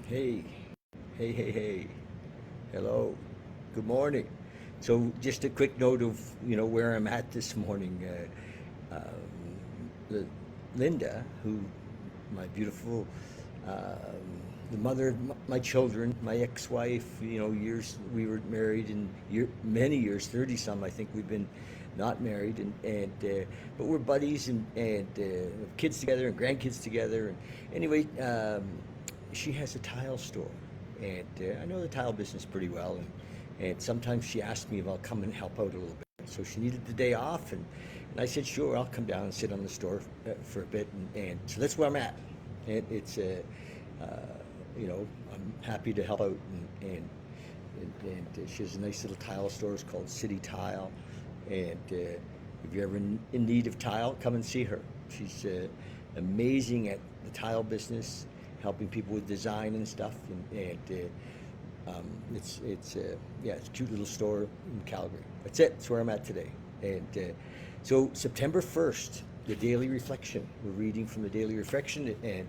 Hey, hey. Hello. Good morning. So, just a quick note of where I'm at this morning. The Linda, who my beautiful, the mother of my children, my ex-wife. Years we were married, and many years, 30 some. I think we've been not married, and but we're buddies and kids together and grandkids together. And anyway, she has a tile store, and I know the tile business pretty well. And sometimes she asked me if I'll come and help out a little bit. So she needed the day off, and I said, sure, I'll come down and sit on the store for a bit. And so that's where I'm at. And it's, uh, I'm happy to help out. And she has a nice little tile store. It's called City Tile. And if you're ever in need of tile, come and see her. She's amazing at the tile business, helping people with design and stuff. It's a cute little store in Calgary. That's it. That's where I'm at today. And so September 1st, the Daily Reflection. We're reading from the Daily Reflection, and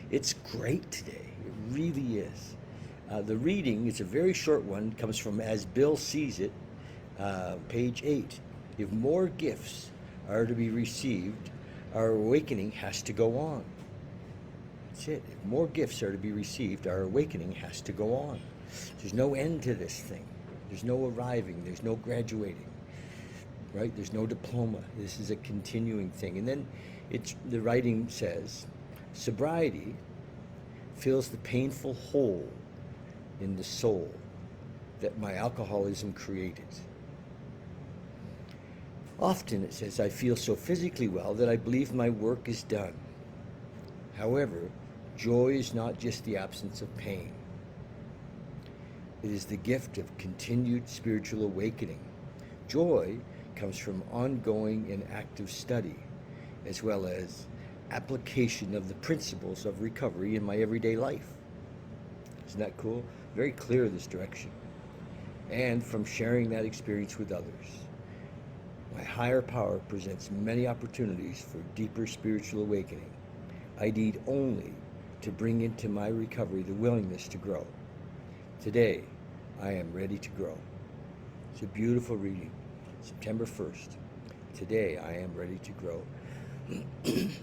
it's great today. It really is. The reading, it's a very short one, comes from As Bill Sees It, page 8. If more gifts are to be received, our awakening has to go on. That's it. If more gifts are to be received, our awakening has to go on. There's no end to this thing. There's no arriving. There's no graduating. Right? There's no diploma. This is a continuing thing. And then the writing says, sobriety fills the painful hole in the soul that my alcoholism created. Often, it says, I feel so physically well that I believe my work is done. However, joy is not just the absence of pain. It is the gift of continued spiritual awakening. Joy comes from ongoing and active study, as well as application of the principles of recovery in my everyday life. Isn't that cool? Very clear this direction. And from sharing that experience with others. My higher power presents many opportunities for deeper spiritual awakening. I need only to bring into my recovery the willingness to grow. Today, I am ready to grow. It's a beautiful reading. September 1st. Today, I am ready to grow.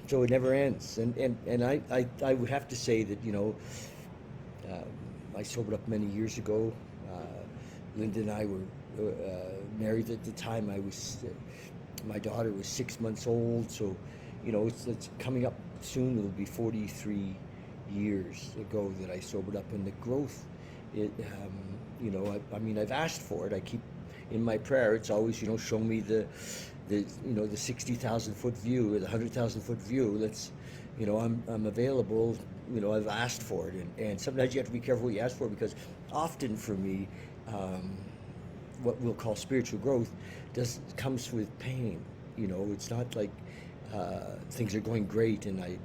So it never ends. And I would have to say that, I sobered up many years ago. Linda and I were married at the time. My daughter was 6 months old, so it's coming up soon. It'll be 43 years ago that I sobered up, and the growth. I've asked for it. I keep in my prayer. It's always show me the 60,000 foot view or the 100,000 foot view. I'm available. I've asked for it, and sometimes you have to be careful what you ask for, because often for me, what we'll call spiritual growth comes with pain. It's not like things are going great and I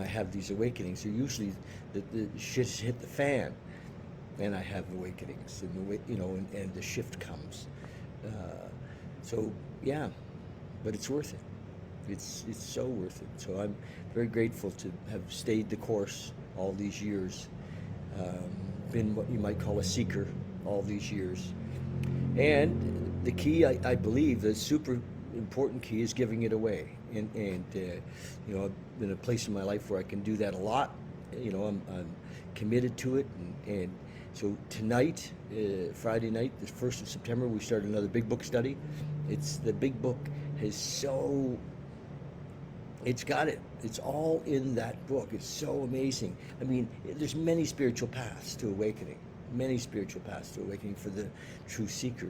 have these awakenings. So usually the shit's hit the fan, and I have awakenings, and the shift comes. So yeah, but it's worth it. It's so worth it. So I'm very grateful to have stayed the course all these years, been what you might call a seeker all these years. And the key, I believe, the super important key is giving it away. And I've been in a place in my life where I can do that a lot. I'm committed to it. And so tonight, Friday night, the 1st of September, we start another big book study. The big book it's got it. It's all in that book. It's so amazing. I mean, there's many spiritual paths to awakening. Many spiritual paths to awakening for the true seeker,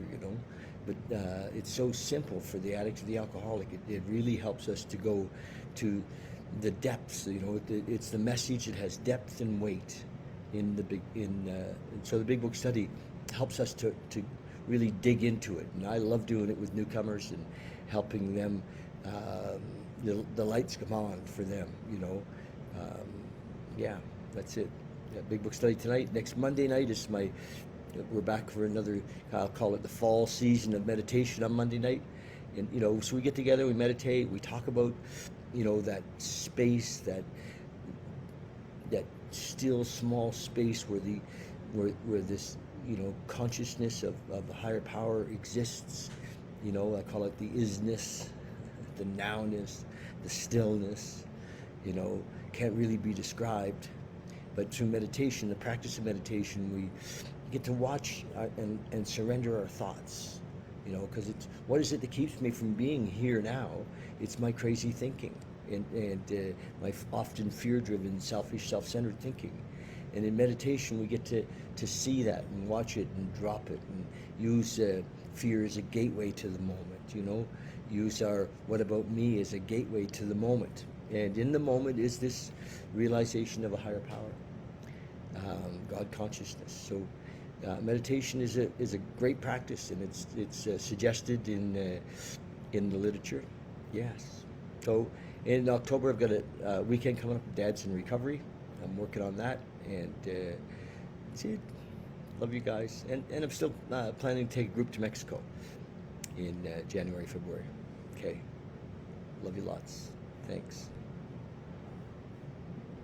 But it's so simple for the addict or the alcoholic. It really helps us to go to the depths. It's the message that has depth and weight so the big book study helps us to really dig into it. And I love doing it with newcomers and helping them. The lights come on for them. Yeah, that's it. Yeah, big book study tonight. Next Monday night is we're back for another, I'll call it the fall season of meditation on Monday night. And, so we get together, we meditate, we talk about, that space, that still small space where where this, consciousness of a higher power exists. I call it the isness, the nowness, the stillness. You know, can't really be described. But through meditation, the practice of meditation, we get to watch and surrender our thoughts. Because it's what is it that keeps me from being here now? It's my crazy thinking and my often fear-driven, selfish, self-centered thinking. And in meditation, we get to see that and watch it and drop it and use fear as a gateway to the moment. Use our "what about me" as a gateway to the moment. And in the moment is this realization of a higher power, God consciousness. So meditation is a great practice, and it's suggested in the literature. Yes. So in October, I've got a weekend coming up, Dad's in Recovery. I'm working on that, and that's it. Love you guys, and I'm still planning to take a group to Mexico in January, February. Okay. Love you lots. Thanks.